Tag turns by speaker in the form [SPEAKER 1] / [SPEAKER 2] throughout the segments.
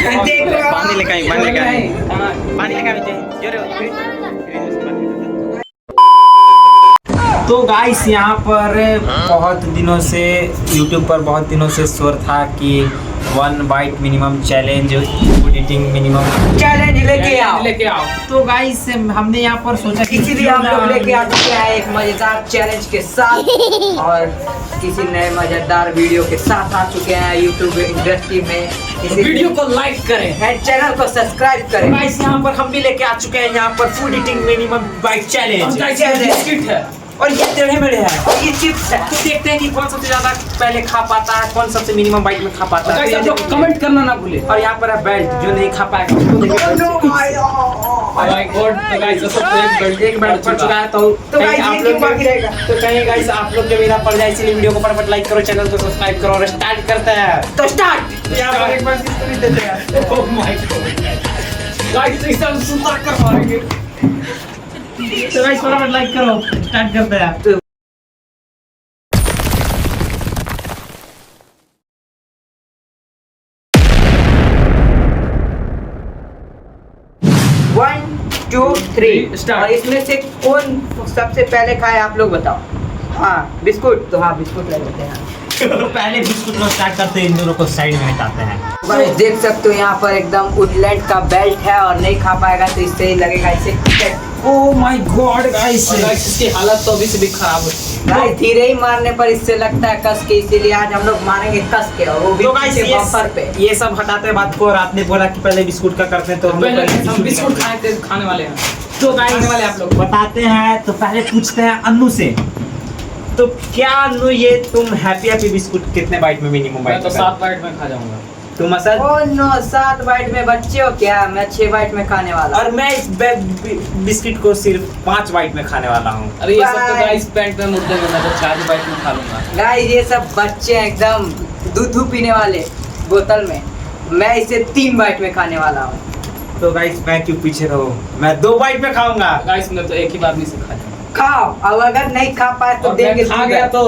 [SPEAKER 1] पानी लेके आई पानी लेके आई। तो गाइस यहाँ पर बहुत दिनों से YouTube पर बहुत दिनों से शोर था कि 1 bite minimum challenge, food eating minimum
[SPEAKER 2] challenge लेके आओ।
[SPEAKER 1] तो गाइस हमने यहाँ पर सोचा कि
[SPEAKER 2] इसीलिए हम लोग लेके आ चुके हैं एक मजेदार चैलेंज के साथ और किसी नए मजेदार वीडियो के साथ आ चुके हैं YouTube इंडस्ट्री में।
[SPEAKER 3] वीडियो को लाइक करें
[SPEAKER 2] एंड चैनल को सब्सक्राइब करें।
[SPEAKER 1] गाइस यहाँ पर हम भी लेके आ चुके हैं यहाँ पर food eating minimum bite challenge
[SPEAKER 3] biscuit है
[SPEAKER 1] और ये टेढ़े मेढ़े है।
[SPEAKER 2] और ये चिप्स है।
[SPEAKER 1] तो देखते हैं कि कौन सबसे ज्यादा पहले खा पाता है, कौन सबसे मिनिमम बाइट में खा पाता है।
[SPEAKER 3] आप लोग कमेंट करना ना भूले।
[SPEAKER 1] और यहाँ पर है बेल्ट, जो नहीं खा पाएगा उसको
[SPEAKER 3] माय गॉड। तो गाइस
[SPEAKER 1] एक बेल्ट पड़ चुका है। तो
[SPEAKER 2] गाइस
[SPEAKER 1] आप
[SPEAKER 2] ये
[SPEAKER 1] लोग
[SPEAKER 2] बाकी रहेगा।
[SPEAKER 1] तो कहीं गाइस आप लोग के बिना पड़ जाए, इसलिए वीडियो को फटाफट लाइक करो, चैनल को सब्सक्राइब करो और स्टार्ट करते हैं।
[SPEAKER 2] तो स्टार्ट।
[SPEAKER 1] यहाँ पर एक बार किस तरह देते हैं।
[SPEAKER 3] ओह माय गॉड गाइस इसे हम सुता कर मारेंगे।
[SPEAKER 1] तो गाइस फटाफट लाइक करो, स्टार्ट करते हैं।
[SPEAKER 2] 1 2 3 और इसमें से कौन सबसे पहले खाए आप लोग बताओ। हाँ बिस्कुट, तो हाँ बिस्कुट ले लेते हैं।
[SPEAKER 1] तो पहले बिस्कुट को स्टार्ट करते हैं, इन दोनों को साइड में हटाते हैं।
[SPEAKER 2] गाइस देख सकते हो यहाँ पर एकदम वुडलैंड का बेल्ट है और नहीं खा पाएगा तो इससे ही लगेगा इसे ticket.
[SPEAKER 1] Oh my God guys,
[SPEAKER 3] इसकी हालत तो अभी से भी खराब है।
[SPEAKER 2] गाइस धीरे ही मारने पर इससे लगता है कस के, इसीलिए आज हम लोग मारेंगे कस के और वो भी
[SPEAKER 1] तो गाइस
[SPEAKER 2] पीछे बम्पर पे।
[SPEAKER 1] ये सब हटाते हैं बात को, और आपने बोला कि पहले बिस्कुट का करते हैं तो हम लोग
[SPEAKER 3] पहले
[SPEAKER 1] पहले
[SPEAKER 3] हम बिस्कुट
[SPEAKER 1] करते हैं।
[SPEAKER 3] खाए थे, खाने वाले हैं।
[SPEAKER 1] तो गाइस
[SPEAKER 3] खाने वाले आप लोग
[SPEAKER 1] बताते हैं। तो पहले पूछते हैं अन्नू से। तो क्या अन्नू ये तुम हैप्पी बिस्कुट कितने बाइट में मिनिमम
[SPEAKER 3] मैं
[SPEAKER 1] बाइट?
[SPEAKER 3] तो 7 बाइट में खा जाऊंगा।
[SPEAKER 1] तुम असद?
[SPEAKER 2] ओह नो 7 बाइट में बच्चे हो क्या? मैं 6 बाइट में खाने वाला।
[SPEAKER 1] और मैं इस बिस्किट को सिर्फ 5 बाइट में खाने वाला हूँ।
[SPEAKER 3] अरे ये सब तो गाइस पैंट में मुद्दे में मैं तो 4 बाइट में खा लूंगा।
[SPEAKER 2] गाइस ये सब बच्चे हैं एकदम दूध पीने वाले बोतल में। मैं इसे 3 बाइट में खाने वाला हूँ।
[SPEAKER 1] तो गाइस मैं क्यों पीछे रहूं, मैं 2 बाइट में खाऊंगा।
[SPEAKER 3] गाइस मैं तो एक ही बार में से खा जाऊंगा।
[SPEAKER 2] खाओ, अब अगर नहीं खा पाए तो देंगे।
[SPEAKER 3] खा गया तो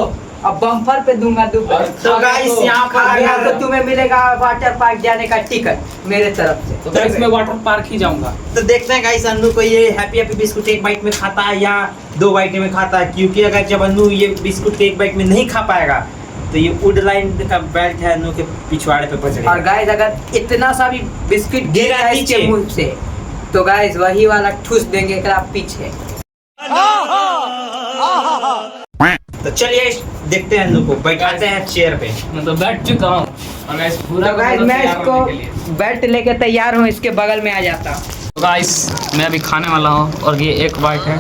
[SPEAKER 2] अब बम्पर पे दूंगा 2 बाइट।
[SPEAKER 1] तो गाइस यहाँ
[SPEAKER 2] खा गया
[SPEAKER 1] पर
[SPEAKER 2] तो तुम्हें मिलेगा वाटर पार्क जाने का टिकट मेरे तरफ से।
[SPEAKER 3] तो गाइस मैं वाटर पार्क ही जाऊंगा।
[SPEAKER 1] तो देखते हैं गाइस अन्नू को ये हैप्पी बिस्कुट 1 बाइट में खाता है या 2 बाइट में खाता है, क्योंकि अगर जब अन्नू ये बिस्कुट 1 बाइट में नहीं खा पाएगा तो ये वुडलैंड का बेल्ट है अन्नू के पिछवाड़े पे पचड़ेगा।
[SPEAKER 2] और गाइस अगर इतना सा भी बिस्किट गिर
[SPEAKER 1] गिरा
[SPEAKER 2] जाए इसके
[SPEAKER 1] नीचे
[SPEAKER 2] मुंह से तो गाइस वही वाला ठूस देंगे एकरा पीछे।
[SPEAKER 1] तो चलिए देखते हैं अन्नू को, बैठाते हैं चेयर पे।
[SPEAKER 3] मैं तो बैठ चुका हूँ और गाइस पूरा
[SPEAKER 2] तो गाइस मैं इसको बेल्ट लेके तैयार हूँ, इसके बगल में आ जाता।
[SPEAKER 3] तो गाइस मैं अभी खाने वाला हूँ और ये 1 बाइट है।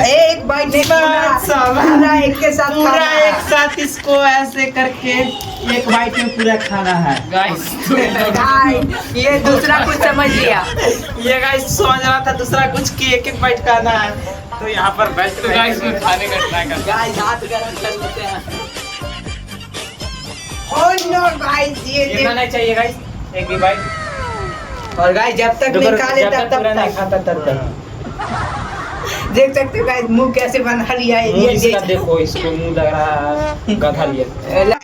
[SPEAKER 2] एक बाइट नहीं, पूरा एक के साथ
[SPEAKER 1] पूरा
[SPEAKER 2] खाना है।
[SPEAKER 1] एक साथ इसको ऐसे करके 1 बाइट में पूरा खाना है।
[SPEAKER 3] गाइस
[SPEAKER 2] गाइस ये दूसरा कुछ समझ लिया।
[SPEAKER 1] ये गाइस समझ रहा था दूसरा कुछ कि 1 बाइट खाना है। तो यहाँ पर बेल्ट
[SPEAKER 3] तो गाइस मैं खाने का ट्राई करता
[SPEAKER 2] गाइस हाथ गरम कर लेते हैं। ओह नो गाइस ये
[SPEAKER 1] गिरना नहीं चाहिए गाइस, 1 भी बाइट।
[SPEAKER 2] और गाइस जब तक नहीं खा लेता तब
[SPEAKER 1] पूरा नहीं
[SPEAKER 2] तक
[SPEAKER 1] खाता तब तक।
[SPEAKER 2] देख सकते हो गाइस मुंह कैसे बना लिया है।
[SPEAKER 1] मुंह
[SPEAKER 2] ये
[SPEAKER 1] इसका देखो, इसको मुंह लग रहा है गधा लिए।
[SPEAKER 2] लग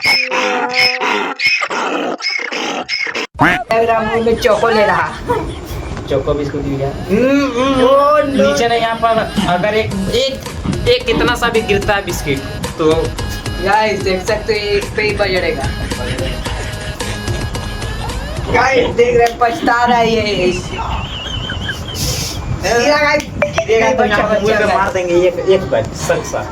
[SPEAKER 2] रहा मुंह में चोको ले रहा।
[SPEAKER 1] चोको बिस्कुट दिया।
[SPEAKER 2] ओह नो
[SPEAKER 1] नीचे नहीं, यहाँ पर अगर एक इतना सा भी गिरता है बिस्किट तो
[SPEAKER 2] गाइस देख सकते हो ये पे ही बजड़ेगा। गाइस देख रहे पछता रहा है ये।
[SPEAKER 1] गिरेगा तो यहाँ पर मुंह पे मार देंगे एक बार सच सा।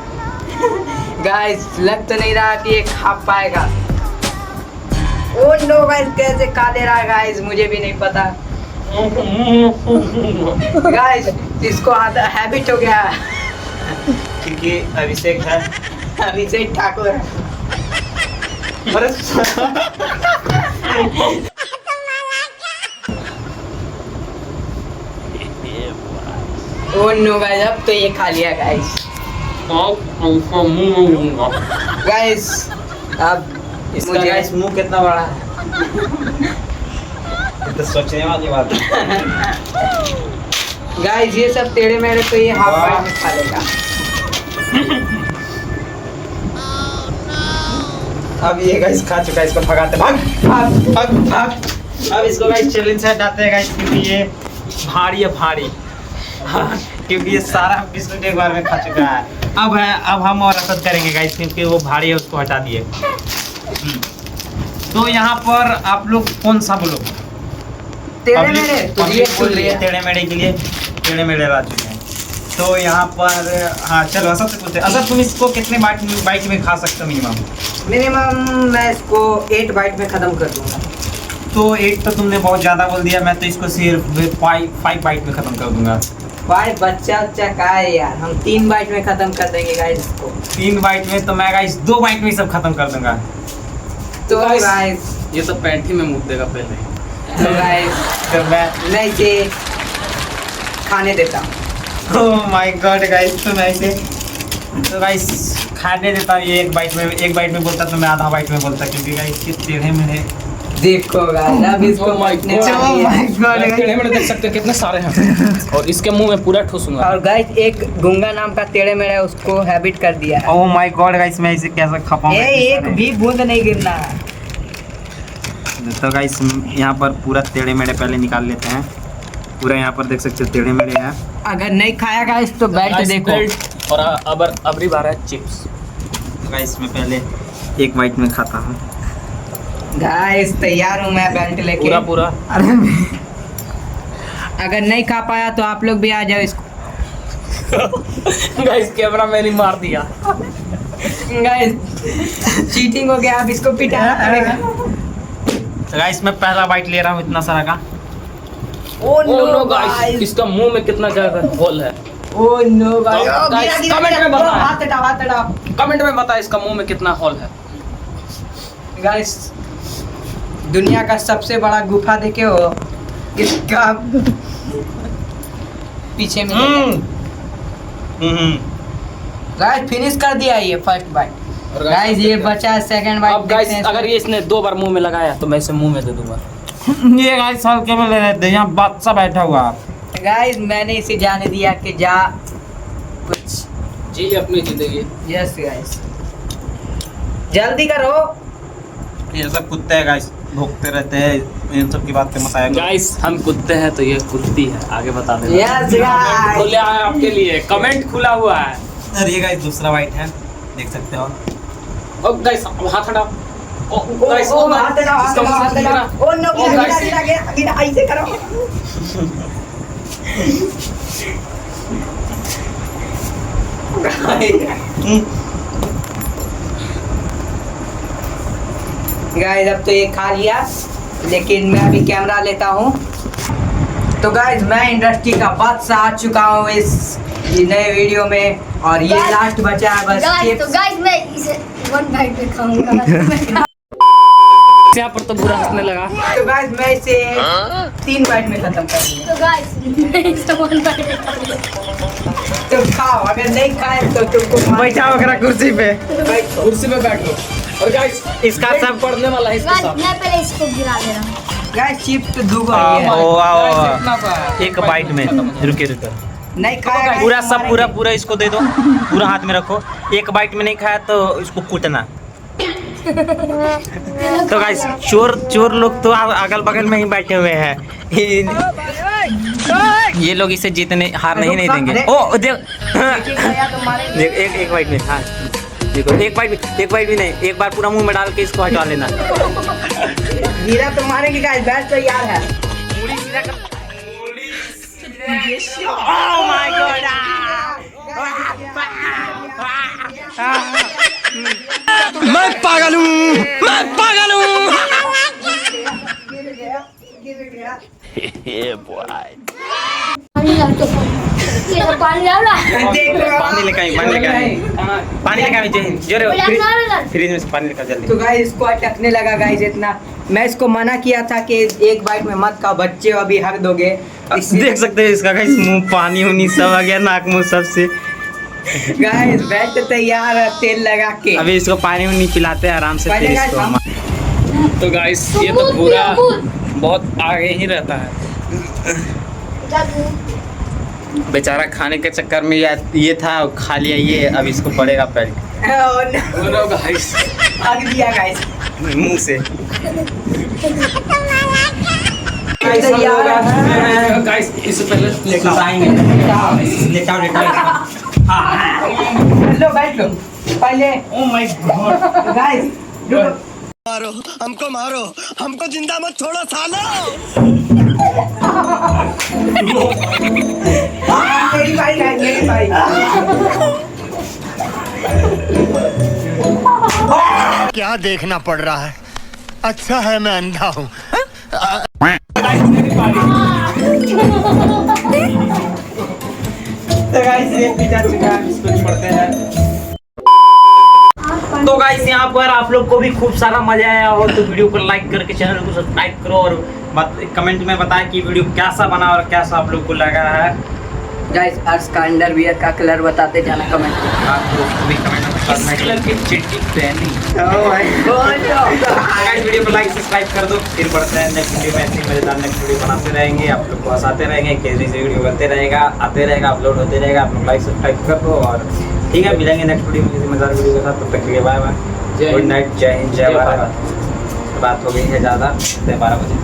[SPEAKER 2] गाइस लग तो नहीं रहा कि ये खा पाएगा। ओह नो गाइस कैसे खा ले रहा है गाइस, मुझे भी नहीं पता। गाइस इसको आदत हैबिट हो गया
[SPEAKER 1] क्योंकि अभिषेक है,
[SPEAKER 2] अभिषेक ठाकुर। ओह नो गाइस अब तो ये खा लिया गाइस। गाइस अब
[SPEAKER 1] इसका
[SPEAKER 2] मुझे
[SPEAKER 1] गाइस मुंह कितना बड़ा है। ये तो सोचने वाली बात है।
[SPEAKER 2] गाइस ये सब टेढ़े मेढ़े तो ये हाफ बाइट में खा लेगा।
[SPEAKER 1] अब ये गाइस खा चुका है, इसको भगाते भाग भाग भाग भाग। अब इसको गाइस चैलेंज से हटाते हैं गाइस, क्योंकि ये भारी है भारी। हाँ, क्योंकि ये सारा बिस्कुट एक बार में खा चुका है। अब हम और असद करेंगे गाइस, क्योंकि वो भारी है, उसको हटा दिए। तो यहाँ पर आप लोग कौन सा बोलो?
[SPEAKER 2] टेढ़े मेढ़े तो ये
[SPEAKER 1] बोल रही है टेढ़े मेढ़े के लिए, टेढ़े मेढ़े ला चुके हैं। तो यहाँ पर हाँ चलो असद से पूछते हैं। असद तुम इसको कितने बाइट में खा सकते हो
[SPEAKER 2] मिनिमम? मैं इसको 8 बाइट में खत्म कर दूंगा।
[SPEAKER 1] तो 8 तो तुमने बहुत ज़्यादा बोल दिया, मैं तो इसको सिर्फ 5 बाइट में ख़त्म कर दूंगा।
[SPEAKER 2] भाई बच्चा का है यार, हम 3 बाइट में खत्म कर देंगे गाइस इसको।
[SPEAKER 1] 3 बाइट में तो मैं गाइस 2 बाइट में सब खत्म कर दूंगा।
[SPEAKER 2] तो गाइस
[SPEAKER 3] ये तो पैंट ही में मुँह देगा पहले।
[SPEAKER 2] तो गाइस
[SPEAKER 1] तो मैं
[SPEAKER 2] इसे खाने देता हूँ।
[SPEAKER 1] ओह माय गॉड गाइस, तो मैं इसे तो गाइस खाने देता हूँ। ये एक बाइट में बोलता तो मैं आधा बाइट में बोलता, क्योंकि गाइस ये टेढ़े मेढ़े।
[SPEAKER 2] देखो गाइस अब इसको
[SPEAKER 3] Oh my
[SPEAKER 2] बचने
[SPEAKER 3] God.
[SPEAKER 2] वाली है।
[SPEAKER 3] टेढ़े मेढ़े देख सकते हो कितने सारे हैं। और इसके मुंह में पूरा ठूसूंगा।
[SPEAKER 2] और गाइस एक गुंगा नाम का टेढ़े मेढ़े उसको हैबिट कर दिया है।
[SPEAKER 1] ओह माय गॉड गाइस, मैं इसे कैसे खा पाऊंगा?
[SPEAKER 2] एक भी बूंद नहीं गिरना है।
[SPEAKER 1] तो गाइस यहाँ पर पूरा टेढ़े मेढ़े पहले निकाल लेते हैं। पूरा यहाँ पर देख सकते हो टेढ़े मेढ़े हैं।
[SPEAKER 2] अगर नहीं खाया गाइस तो बेल्ट
[SPEAKER 3] Guys,
[SPEAKER 2] देखो।
[SPEAKER 3] belt और अबरी बार है चिप्स।
[SPEAKER 1] तो गाइस मैं पहले एक बाइट में खाता हूँ।
[SPEAKER 2] गाइस तैयार हूँ मैं बेल्ट लेके।
[SPEAKER 3] पूरा
[SPEAKER 1] अरे
[SPEAKER 2] अगर नहीं खा पाया तो आप लोग भी आ जाओ इसको।
[SPEAKER 3] गाइस कैमरा मैंने मार दिया।
[SPEAKER 2] गाइस चीटिंग हो गया, अब इसको पिटाना पड़ेगा।
[SPEAKER 1] तो गाइस मैं पहला बाइट ले रहा हूँ इतना सारा का।
[SPEAKER 2] ओह
[SPEAKER 3] नो गाइस, इसका मुंह में कितना ज्यादा होल है।
[SPEAKER 2] Oh no guys.
[SPEAKER 3] Guys, comment में बताओ।
[SPEAKER 2] हाथ हटाओ।
[SPEAKER 3] कमेंट में बता इसका मुंह में कितना होल है।
[SPEAKER 2] गाइस दुनिया का सबसे बड़ा गुफा देखे हो, इसका पीछे में। गाइस फिनिश कर दिया ये फर्स्ट बाइट। गाइस ये बचा है सेकंड बाइट।
[SPEAKER 3] अब गाइस अगर ये इसने 2 बार मुंह में लगाया तो मैं इसे मुंह में दे दूंगा।
[SPEAKER 1] ये गाइस हल्के में ले रहे थे, यहाँ बादशाह बैठा हुआ।
[SPEAKER 2] गाइस मैंने इसे जाने दिया कि जा कुछ।
[SPEAKER 3] जी अपनी जिंदगी।
[SPEAKER 2] यस गाइस जल्दी करो।
[SPEAKER 1] ये सब कुत्ते हैं गाइस, भोंकते रहते हैं, इन सब की बात पे मत आया करो।
[SPEAKER 3] गाइस हम कुत्ते हैं तो ये कुत्ती है, आगे बता देना।
[SPEAKER 2] यस गाइस
[SPEAKER 3] खुले आए आपके लिए, कमेंट खुला हुआ है।
[SPEAKER 1] और ये गाइस दूसरा बाइट है, देख सकते हो।
[SPEAKER 3] ओ गाइस अब हाथ हटाओ। ओ गाइस
[SPEAKER 2] ओ हाथ लगाओ। ओ नो
[SPEAKER 3] ओ गाइस
[SPEAKER 2] गिरा ऐसे करो। गाइस अब तो ये खा लिया, लेकिन मैं अभी कैमरा लेता हूँ। तो गाइस मैं इंडस्ट्री का बादशाह आ चुका हूँ इस नए वीडियो में, और ये लास्ट बचा है बस
[SPEAKER 4] गाइस। तो
[SPEAKER 2] chips।
[SPEAKER 4] गाइस मैं इसे 1 बाइट में खाऊंगा।
[SPEAKER 3] यहाँ पर तो बुरा हंसने लगा।
[SPEAKER 2] तो गाइस मैं इसे 3 बाइट में खत्म कर दूंगा।
[SPEAKER 4] तो गाइस मैं इसे 1 बाइट में खाऊंगा।
[SPEAKER 2] तुम खाओ, अगर नहीं खाए तो तुमको
[SPEAKER 1] बैठाओ करा कुर्सी पे।
[SPEAKER 2] बैठो।
[SPEAKER 3] कुर्सी पे बैठ लो। और गाइस
[SPEAKER 1] इसका सब
[SPEAKER 3] पढ़ने वाला है इसके
[SPEAKER 4] गाइस
[SPEAKER 3] साथ।
[SPEAKER 4] मैं पहले इसको गिरा दे रहा हूँ।
[SPEAKER 2] गाइस चिप्स तो दूगो
[SPEAKER 1] आओ,
[SPEAKER 2] ही है।
[SPEAKER 1] आओ, आओ।
[SPEAKER 3] गाइस, इतना सा-
[SPEAKER 1] एक बाइट में रुके
[SPEAKER 2] नहीं खाया guys,
[SPEAKER 1] पूरा
[SPEAKER 2] तो
[SPEAKER 1] सब
[SPEAKER 2] मारेंगे।
[SPEAKER 1] पूरा इसको दे दो, पूरा हाथ में रखो। एक बाइट में नहीं खाया तो इसको कूटना। तो गाइस चोर लोग तो अगल बगल में ही बैठे हुए हैं। ये लोग इसे जीतने हार नहीं देंगे। ओ देख
[SPEAKER 2] खाया तो मारेंगे।
[SPEAKER 1] देख एक बाइट में। हाँ देखो एक बाइट भी नहीं, एक बार पूरा मुंह में डाल के इसको हटा लेना।
[SPEAKER 2] गिरा तो मारेंगे गाइस, बैठ तो यार है।
[SPEAKER 1] Oh my God! मैं पागल हूँ।
[SPEAKER 4] पानी ला तो पानी ला ला।
[SPEAKER 1] पानी लेकर आई। फ्रिज में से पानी लेकर जल्दी।
[SPEAKER 2] तो गाइस इसको अटकने लगा गाइस इतना। मैं इसको मना किया था कि एक बाइट में मत खाओ, बच्चे अभी हक दोगे।
[SPEAKER 1] देख सकते हैं इसका गाइस मुंह पानी उनी सब आ गया, नाक मुंह सब से।
[SPEAKER 2] गाइस बैठ तैयार है तेल लगा के।
[SPEAKER 1] अभी इसको पानी उनी पिलाते हैं आराम से,
[SPEAKER 2] पहले
[SPEAKER 1] फिर
[SPEAKER 2] guys
[SPEAKER 1] इसको
[SPEAKER 2] हम-
[SPEAKER 3] तो गाइस ये तो पूरा बहुत आगे ही रहता है।
[SPEAKER 1] बेचारा खाने के चक्कर में ये था, खा लिया ये, अब इसको पड़ेगा belt
[SPEAKER 2] Oh no,
[SPEAKER 3] no guys
[SPEAKER 2] हक दिया गाइस।
[SPEAKER 1] मुंह से। गाइस हम लोग आ चुके हैं।
[SPEAKER 3] गाइस इससे पहले लेटा
[SPEAKER 1] सुताएंगे। लेटाओ लेटाओ। हाँ
[SPEAKER 2] लो बैठ लो पहले।
[SPEAKER 3] ओ माय गॉड
[SPEAKER 2] गाइस
[SPEAKER 5] मारो हमको जिंदा मत छोड़ो सालो।
[SPEAKER 2] मेरी भाई गाइस मेरी भाई।
[SPEAKER 5] क्या देखना पड़ रहा है? अच्छा है मैं अंधा हूँ।
[SPEAKER 1] तो गाइस ये भी जा चुका है, इसको छोड़ते हैं। तो गाइस यहाँ पर आप लोग को भी खूब सारा मजा आया हो तो वीडियो को लाइक करके चैनल को सब्सक्राइब करो और कमेंट में बताएं कि वीडियो कैसा बना और कैसा आप लोग को लगा है।
[SPEAKER 2] गाइस अर्श का अंडरवियर का कलर बताते जाना कमेंट में।
[SPEAKER 1] आप लोग भी कमेंट में बताना
[SPEAKER 3] कलर की चिट्टी पहनी।
[SPEAKER 2] Oh my God
[SPEAKER 1] guys video को लाइक सब्सक्राइब कर दो। फिर बढ़ते हैं नेक्स्ट वीडियो में। ऐसे मजेदार नेक्स्ट वीडियो बनाते रहेंगे, आप लोग को हंसाते रहेंगे, केजरी से वीडियो बनते रहेगा, आते रहेगा, अपलोड होते रहेगा। आप लोग लाइक सब्सक्राइब कर दो और ठीक है, मिलेंगे नेक्स्ट वीडियो में किसी मजेदार वीडियो के साथ। तब तक के लिए बाय बाय, गुड नाइट, जय हिंद, जय भारत। बात हो गई है ज़्यादा, 12 बजे।